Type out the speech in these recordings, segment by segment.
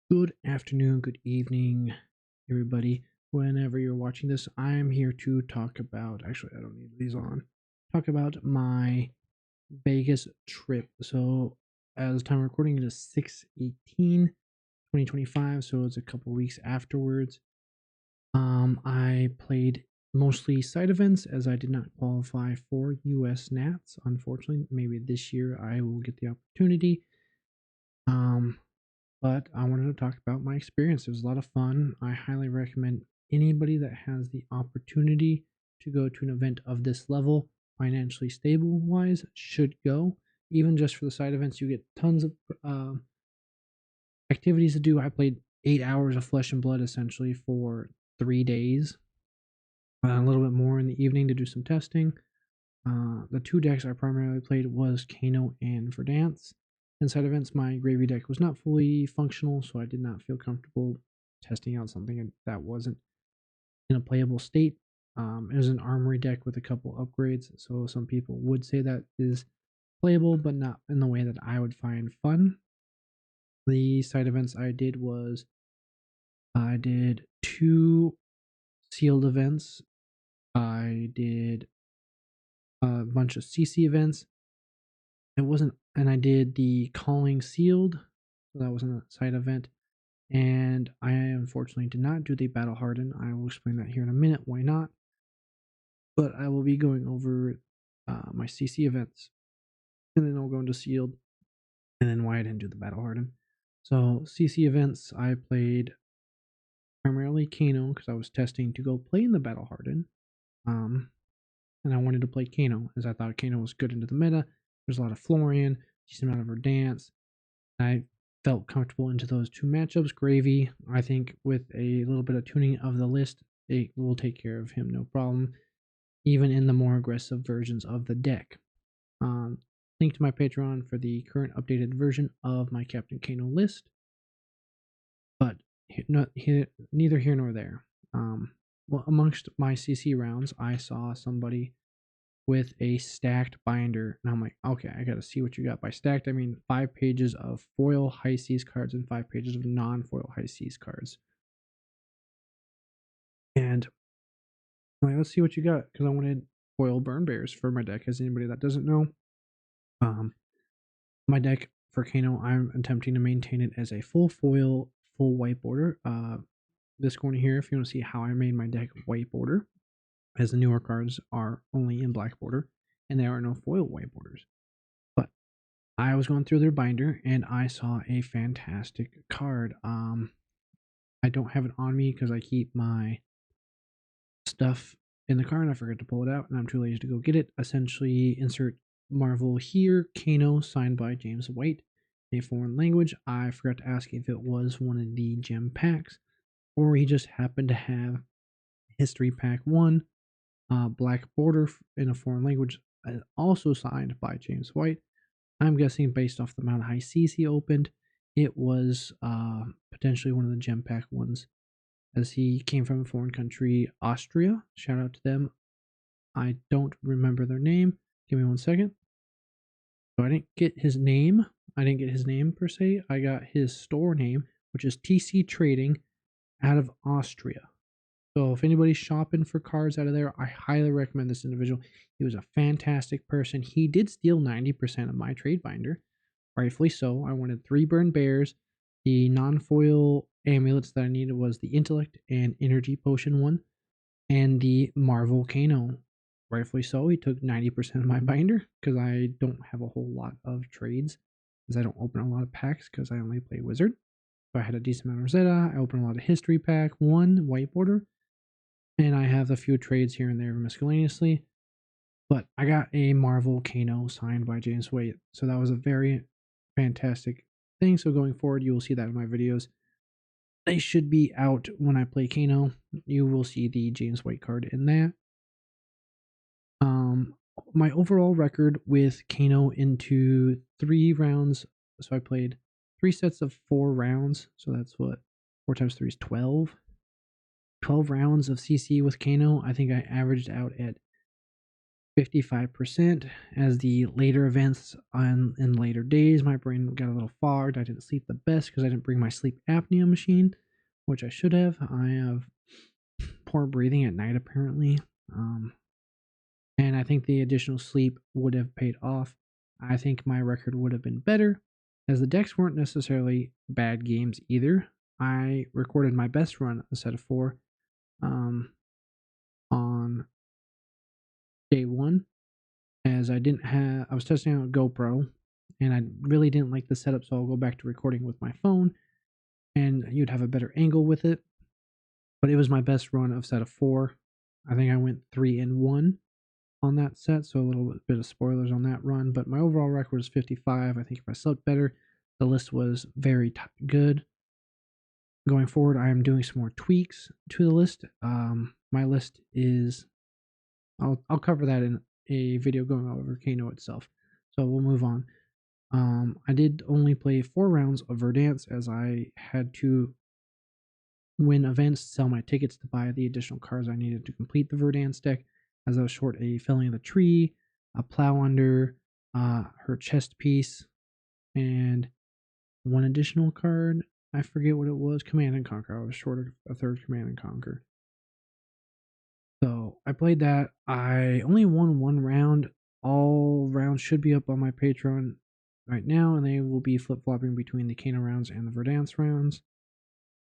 Good afternoon, good evening, everybody. Whenever you're watching this, I'm here to talk about, actually, I don't need these on, talk about my Vegas trip. So, as the time of recording, it is 6/18/2025, so it's a couple weeks afterwards. I played mostly side events as I did not qualify for US Nats, unfortunately. Maybe this year I will get the opportunity. Um, but I wanted to talk about my experience. It was a lot of fun. I highly recommend anybody that has the opportunity to go to an event of this level, financially stable wise, should go. Even just for the side events, you get tons of uh, activities to do. I played 8 hours of Flesh and Blood essentially for 3 days, a little bit more in the evening to do some testing. The two decks I primarily played was Kano and Verdance. Inside events, my Gravy deck was not fully functional, so I did not feel comfortable testing out something that wasn't in a playable state. It was an Armory deck with a couple upgrades, so some people would say that is playable, but not in the way that I would find fun. The side events I did was I did two sealed events. I did a bunch of CC events. It wasn't, and I did the calling sealed. So that was a side event. And I unfortunately did not do the battle harden. I will explain that here in a minute. Why not? But I will be going over my CC events, and then I'll go into sealed, and then why I didn't do the battle harden. So CC events, I played primarily Kano because I was testing to go play in the battle harden. And I wanted to play Kano as I thought Kano was good into the meta. There's a lot of Florian, decent amount of Verdance. I felt comfortable into those two matchups. Gravy, I think with a little bit of tuning of the list, it will take care of him no problem, even in the more aggressive versions of the deck. Link to my Patreon for the current updated version of my Captain Kano list, but neither here nor there. Well, amongst my CC rounds, I saw somebody with a stacked binder. And I'm like, okay, I gotta see what you got. By stacked, I mean 5 pages of foil high seas cards and 5 pages of non-foil high seas cards. And I'm like, let's see what you got, because I wanted foil burn bears for my deck. As anybody that doesn't know, um, my deck for Kano, I'm attempting to maintain it as a full foil, full white border. This corner here, if you want to see how I made my deck white border, as the newer cards are only in black border, and there are no foil white borders. But I was going through their binder and I saw a fantastic card. I don't have it on me because I keep my stuff in the car and I forget to pull it out and I'm too lazy to go get it. Essentially, insert Marvel here, Kano, signed by James White, in a foreign language. I forgot to ask if it was one of the gem packs or he just happened to have History Pack 1, black border in a foreign language, also signed by James White. I'm guessing based off the amount of high Cs he opened, it was potentially one of the gem pack ones, as he came from a foreign country, Austria. Shout out to them. I don't remember their name. Give me 1 second. So I didn't get his name. I didn't get his name per se. I got his store name, which is TC Trading out of Austria. So if anybody's shopping for cards out of there, I highly recommend this individual. He was a fantastic person. He did steal 90% of my trade binder. Rightfully so. I wanted 3 burn bears. The non-foil amulets that I needed was the intellect and energy potion one, and the Marvel Kano. Rightfully so. He took 90% of my binder because I don't have a whole lot of trades, because I don't open a lot of packs because I only play wizard. So I had a decent amount of Rosetta. I opened a lot of history pack, 1 white border, and I have a few trades here and there miscellaneously. But I got a Marvel Kano signed by James White, so that was a very fantastic thing. So going forward, you will see that in my videos. They should be out when I play Kano. You will see the James White card in that. My overall record with Kano into 3 rounds. So I played 3 sets of 4 rounds. So that's what 4 times 3 is 12. 12 rounds of CC with Kano. I think I averaged out at 55% as the later events in later days. My brain got a little fogged. I didn't sleep the best because I didn't bring my sleep apnea machine, which I should have. I have poor breathing at night apparently. And I think the additional sleep would have paid off. I think my record would have been better, as the decks weren't necessarily bad games either. I recorded my best run, a set of 4, on day 1, as I was testing out a GoPro, and I really didn't like the setup, so I'll go back to recording with my phone, and you'd have a better angle with it. But it was my best run of set of 4. I think I went 3-1 on that set, so a little bit of spoilers on that run, but my overall record was 55. I think if I slept better, the list was very good. Going forward, I am doing some more tweaks to the list. My list is, I'll cover that in a video going over Kano itself, so we'll move on. I did only play 4 rounds of Verdansk, as I had to win events, sell my tickets to buy the additional cards I needed to complete the Verdansk deck, as I was short a Felling of the Tree, a Plow Under, her chest piece, and one additional card. I forget what it was. Command and Conquer. I was short a third Command and Conquer. So I played that. I only won 1 round. All rounds should be up on my Patreon right now, and they will be flip-flopping between the Kano rounds and the Verdansk rounds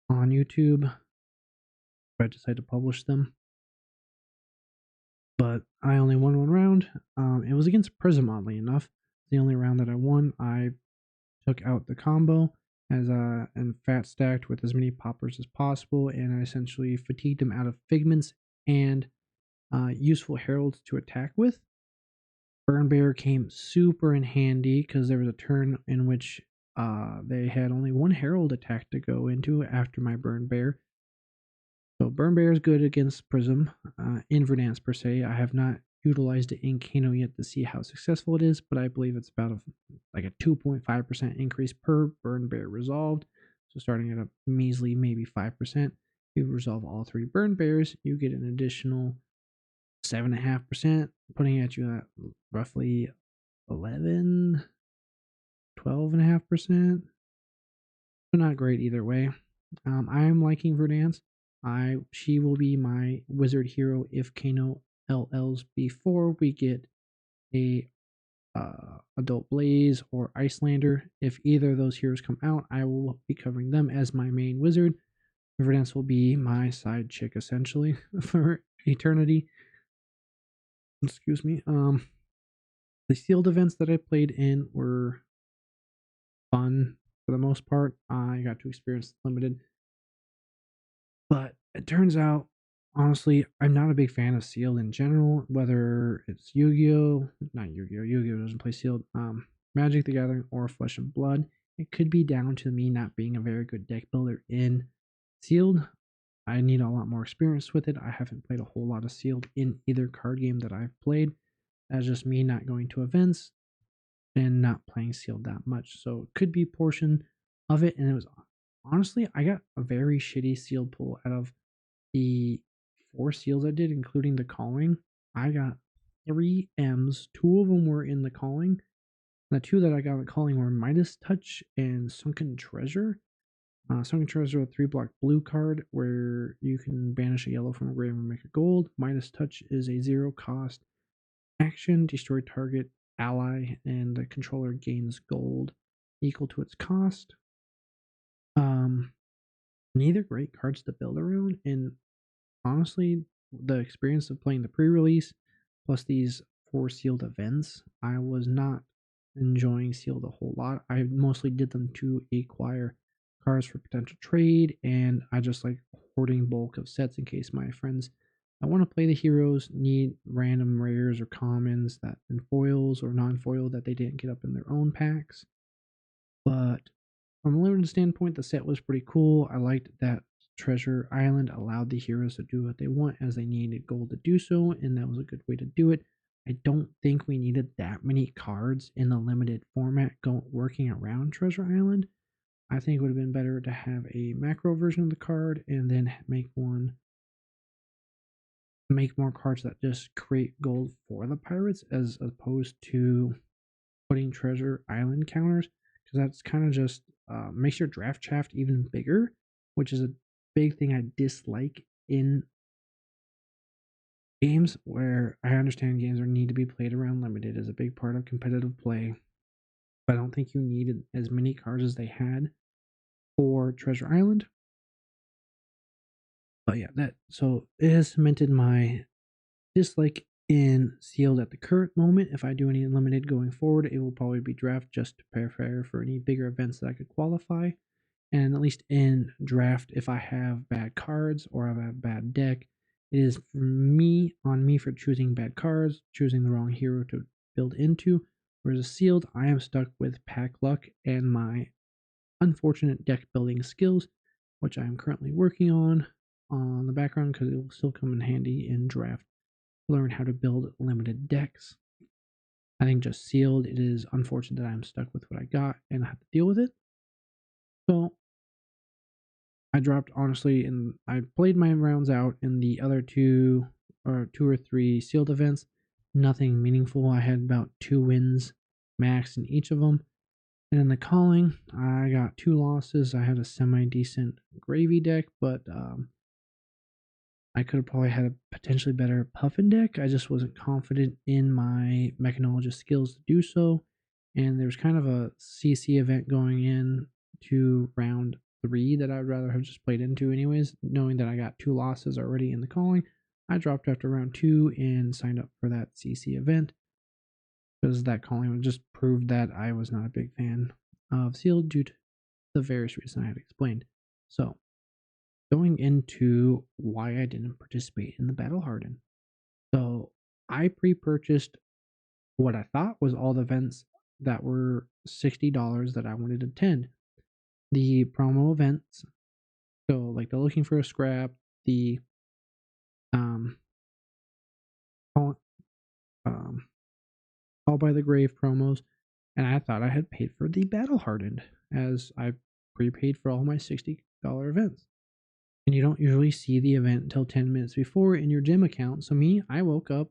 on YouTube if I decide to publish them. But I only won 1 round. It was against Prism, oddly enough. The only round that I won. I took out the combo and fat stacked with as many poppers as possible, and I essentially fatigued him out of figments and useful heralds to attack with. Burn Bear came super in handy because there was a turn in which they had only 1 herald attack to go into after my Burn Bear. So Burn Bear is good against Prism in Verdansk per se. I have not utilized it in Kano yet to see how successful it is, but I believe it's about a 2.5% increase per Burn Bear resolved. So starting at a measly maybe 5%, if you resolve all 3 Burn Bears, you get an additional 7.5%, putting at you at roughly 11, 12.5%. So not great either way. I am liking Verdansk. She will be my wizard hero if Kano LLs before we get a Adult Blaze or Icelander. If either of those heroes come out, I will be covering them as my main wizard. Verdansk will be my side chick essentially for eternity. Excuse me. The sealed events that I played in were fun for the most part. I got to experience limited. But it turns out, honestly, I'm not a big fan of sealed in general, whether it's Yu-Gi-Oh! Not Yu-Gi-Oh! Yu-Gi-Oh! Doesn't play sealed. Magic the Gathering or Flesh and Blood. It could be down to me not being a very good deck builder in sealed. I need a lot more experience with it. I haven't played a whole lot of sealed in either card game that I've played. That's just me not going to events and not playing sealed that much. So it could be a portion of it. And it was honestly, I got a very shitty sealed pull out of the 4 seals I did, including the calling. I got 3 M's. 2 of them were in the calling. The 2 that I got in the calling were Midas Touch and Sunken Treasure. Sunken Treasure, a 3-block blue card where you can banish a yellow from a grave and make a gold. Midas Touch is a 0-cost action, destroy target ally, and the controller gains gold equal to its cost. Neither great cards to build around, and honestly, the experience of playing the pre-release plus these 4 sealed events, I was not enjoying sealed a whole lot. I mostly did them to acquire cards for potential trade, and I just like hoarding bulk of sets in case my friends that want to play the heroes need random rares or commons that and foils or non-foil that they didn't get up in their own packs. But from a limited standpoint, the set was pretty cool. I liked that Treasure Island allowed the heroes to do what they want as they needed gold to do so, and that was a good way to do it. I don't think we needed that many cards in the limited format working around Treasure Island. I think it would have been better to have a macro version of the card and then make one make more cards that just create gold for the pirates as opposed to putting treasure island counters, because that's kind of just makes your draft shaft even bigger, which is a big thing I dislike in games where I understand games are need to be played around limited as a big part of competitive play. But I don't think you needed as many cards as they had for Treasure Island. But yeah, so it has cemented my dislike in sealed at the current moment. If I do any limited going forward, it will probably be draft just to prepare for any bigger events that I could qualify. And at least in draft, if I have bad cards or I have a bad deck, it is on me for choosing bad cards, choosing the wrong hero to build into. Whereas a sealed, I am stuck with pack luck and my unfortunate deck building skills, which I am currently working on the background because it will still come in handy in draft. Learn how to build limited decks. I think just sealed, it is unfortunate that I'm stuck with what I got and I have to deal with it. So I dropped honestly, and I played my rounds out in the other two or three sealed events. Nothing meaningful. I had about 2 wins max in each of them. And in the calling, I got 2 losses. I had a semi decent gravy deck, but I could have probably had a potentially better Puffin deck. I just wasn't confident in my Mechanologist skills to do so. And there's kind of a CC event going in to round 3 that I'd rather have just played into anyways, knowing that I got 2 losses already in the calling. I dropped after round 2 and signed up for that CC event because that calling just proved that I was not a big fan of sealed due to the various reasons I had explained. So going into why I didn't participate in the Battle Harden. So I pre-purchased what I thought was all the events that were $60 that I wanted to attend. The promo events, so like the looking for a scrap, the call, um, call by the grave promos, and I thought I had paid for the Battle Hardened as I prepaid for all my $60 events. And you don't usually see the event until 10 minutes before in your gym account. So I woke up,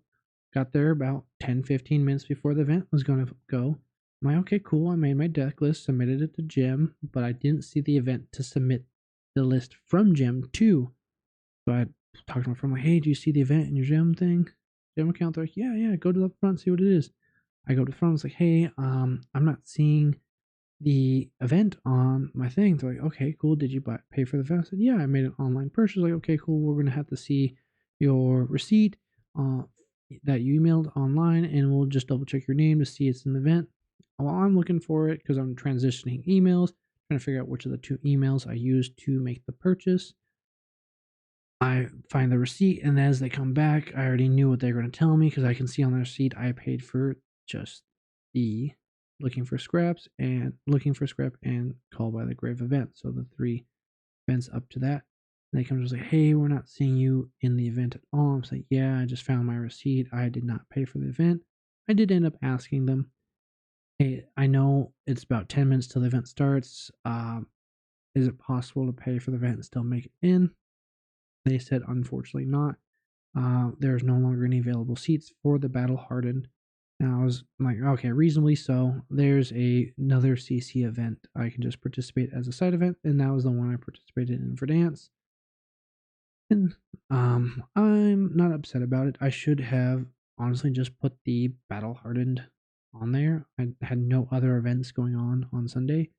got there about 10-15 minutes before the event was going to go. I'm like, okay, cool. I made my deck list, submitted it to gym, but I didn't see the event to submit the list from gym to. So I talked to my friend, like, hey, do you see the event in your gym account? They're like, yeah, go to the front, see what it is. I go to the front, I was like, hey, I'm not seeing the event on my thing. They're like, okay, cool. Did you pay for the event? I said, yeah, I made an online purchase. Like, okay, cool. We're gonna have to see your receipt that you emailed online, and we'll just double check your name to see it's an event. While I'm looking for it, because I'm transitioning emails, trying to figure out which of the 2 emails I used to make the purchase, I find the receipt, and as they come back, I already knew what they were going to tell me because I can see on the receipt I paid for just the looking for scrap and call by the grave event. So the 3 events up to that. And they come just like, hey, we're not seeing you in the event at all. I'm like, yeah, I just found my receipt. I did not pay for the event. I did end up asking them, hey, I know it's about 10 minutes till the event starts. Is it possible to pay for the event and still make it in? They said, unfortunately not. There's no longer any available seats for the Battle Hardened. Now I was like, okay, reasonably so. There's another CC event I can just participate as a side event, and that was the one I participated in for dance. And I'm not upset about it. I should have honestly just put the Battle Hardened on there. I had no other events going on Sunday,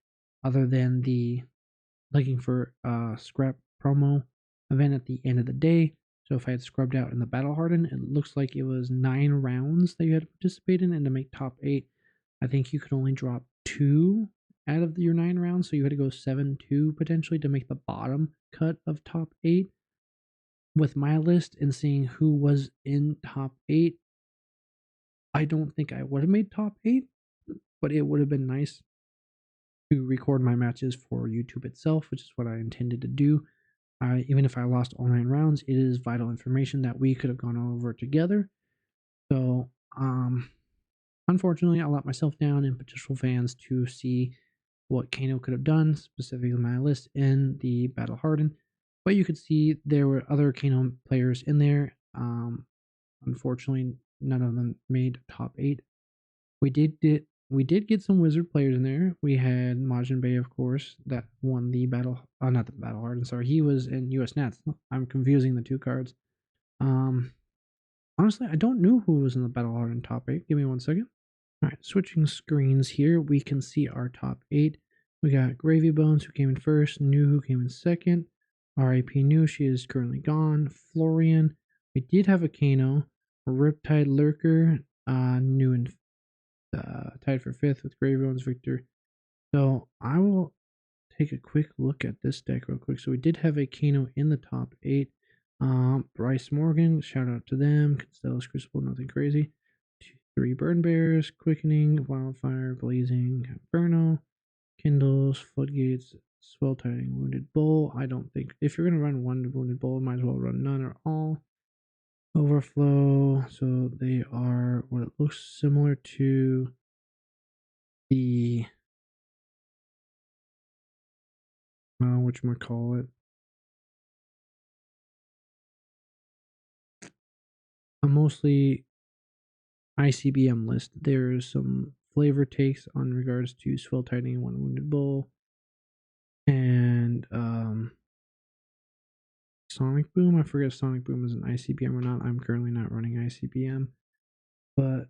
other than the looking for scrap promo event at the end of the day. So if I had scrubbed out in the Battle Harden, it looks like it was 9 rounds that you had to participate in, and to make top 8, I think you could only drop 2 out of your 9 rounds, so you had to go 7-2 potentially to make the bottom cut of top 8. With my list and seeing who was in top 8, I don't think I would have made top 8, but it would have been nice to record my matches for YouTube itself, which is what I intended to do. Even if I lost all 9 rounds, it is vital information that we could have gone over together. So, unfortunately, I let myself down and potential fans to see what Kano could have done, specifically my list in the Battle Harden. But you could see there were other Kano players in there Unfortunately, none of them made top 8. We did get some wizard players in there. We had Majin Bey, of course, that won the battle. Not the battle hardened. Sorry, he was in US Nats. I'm confusing the two cards. Um, Honestly, I don't know who was in the battle hardened top 8. Give me 1 second. All right, switching screens here, we can see our top 8. We got Gravy Bones, who came in first. New, who came in second. R.I.P. New, she is currently gone. Florian. We did have a Kano. Riptide Lurker. New and tied for 5th with Gravy Bones Victor. So I will take a quick look at this deck real quick. So we did have a Kano in the top 8. Bryce Morgan, shout out to them. Constella's Crucible, nothing crazy. 3 Burn Bears, Quickening, Wildfire, Blazing, Inferno, Kindles, Floodgates, Swell Tiding, Wounded Bull. I don't think, if you're going to run 1 Wounded Bull, might as well run none or all. Overflow, so they are what it looks similar to the whatchamacallit, a mostly ICBM list. There's some flavor takes on regards to Swell Tightening, 1 Wounded Bull, and Sonic Boom. I forget if Sonic Boom is an ICBM or not. I'm currently not running ICBM. But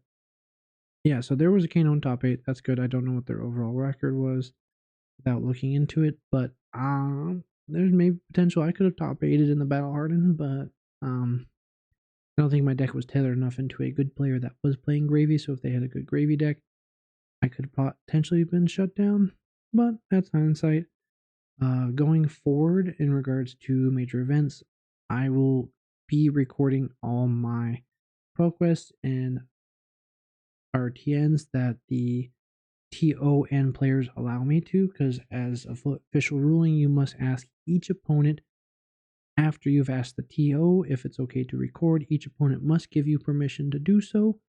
yeah, so there was a Kano in top 8. That's good. I don't know what their overall record was without looking into it, but there's maybe potential I could have top 8'd in the Battle Hardened, but I don't think my deck was tailored enough into a good player that was playing Gravy, so if they had a good Gravy deck, I could have potentially been shut down, but that's hindsight. Going forward in regards to major events, I will be recording all my ProQuests and RTNs that the TON players allow me to, because as a official ruling, you must ask each opponent after you've asked the TO if it's okay to record. Each opponent must give you permission to do so.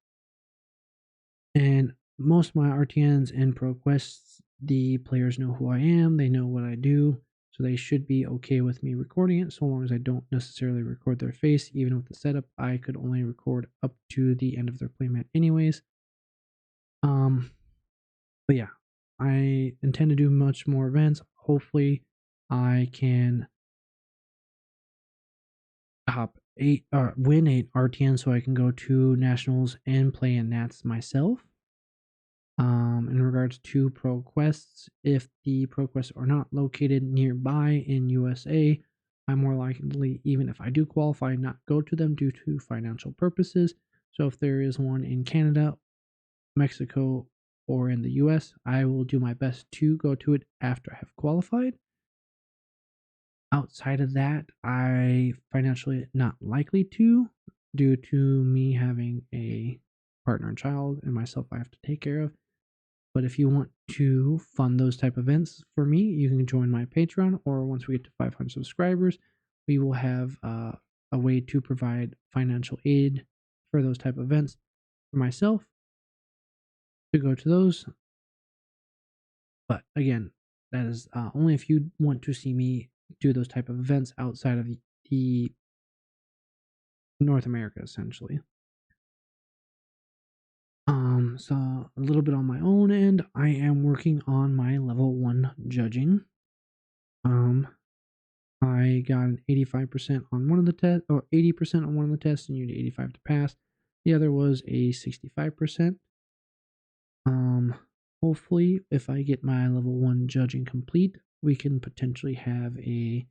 And most of my RTNs and ProQuests, the players know who I am, they know what I do, so they should be okay with me recording it, so long as I don't necessarily record their face. Even with the setup, I could only record up to the end of their playmat anyways. But yeah, I intend to do much more events. Hopefully, I can top 8 or win 8 RTN so I can go to nationals and play in Nats myself. In regards to ProQuests, if the ProQuests are not located nearby in USA, I'm more likely, even if I do qualify, not go to them due to financial purposes. So if there is one in Canada, Mexico, or in the US, I will do my best to go to it after I have qualified. Outside of that, I financially not likely to, due to me having a partner and child and myself I have to take care of. But if you want to fund those type of events for me, you can join my Patreon, or once we get to 500 subscribers, we will have a way to provide financial aid for those type of events for myself to go to those. But again, that is only if you want to see me do those type of events outside of the North America, essentially. So a little bit on my own end, I am working on my level 1 judging. I got an 85% on one of the tests, or 80% on one of the tests, and you need 85 to pass. The other was a 65%. Hopefully, if I get my level 1 judging complete, we can potentially have a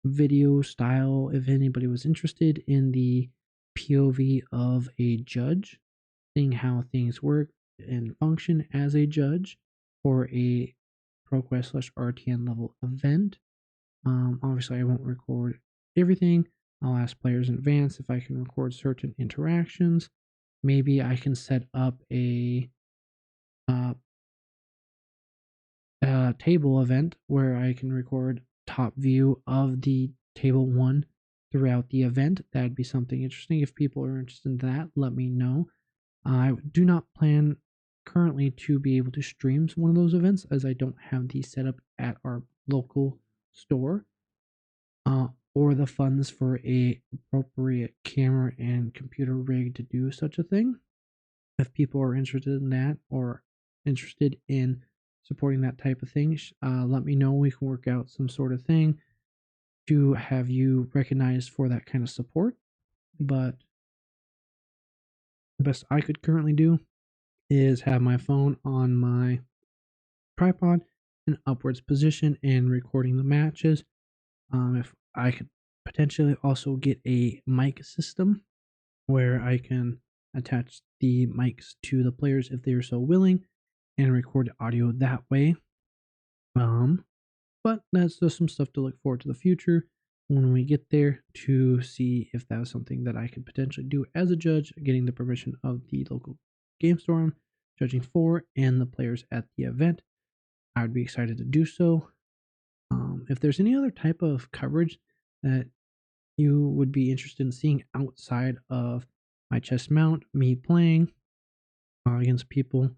video style if anybody was interested in the POV of a judge, seeing how things work and function as a judge for a ProQuest / RTN level event. Obviously, I won't record everything. I'll ask players in advance if I can record certain interactions. Maybe I can set up a table event where I can record top view of the table 1 throughout the event. That'd be something interesting. If people are interested in that, let me know. I do not plan currently to be able to stream one of those events, as I don't have the setup at our local store. or the funds for a appropriate camera and computer rig to do such a thing. If people are interested in that or interested in supporting that type of thing, let me know. We can work out some sort of thing to have you recognized for that kind of support. But the best I could currently do is have my phone on my tripod in upwards position and recording the matches. If I could potentially also get a mic system where I can attach the mics to the players if they are so willing and record audio that way. But that's just some stuff to look forward to the future when we get there to see if that was something that I could potentially do as a judge, getting the permission of the local game store I'm judging for and the players at the event. I would be excited to do so. If there's any other type of coverage that you would be interested in seeing outside of my chest mount, me playing against people,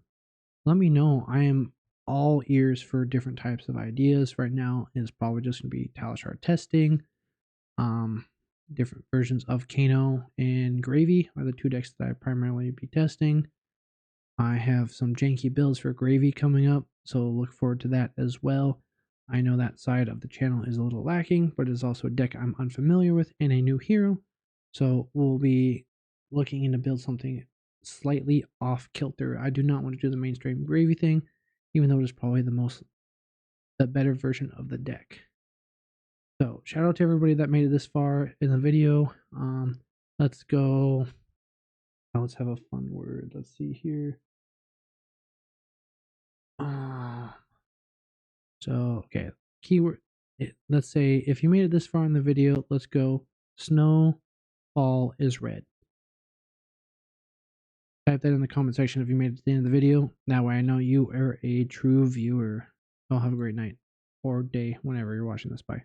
let me know. I am all ears for different types of ideas. Right now is probably just going to be Talishar testing. Um, Different versions of Kano and Gravy are the two decks that I primarily be testing. I have some janky builds for Gravy coming up, so look forward to that as well. I know that side of the channel is a little lacking, but it's also a deck I'm unfamiliar with and a new hero. So we'll be looking into build something slightly off kilter. I do not want to do the mainstream Gravy thing, even though it is probably the better version of the deck. So shout out to everybody that made it this far in the video. Let's go. Let's have a fun word. Let's see here. So, okay, keyword. Let's say if you made it this far in the video, let's go snow fall is red. Type that in the comment section if you made it to the end of the video. That way I know you are a true viewer. I'll have a great night or day whenever you're watching this. Bye.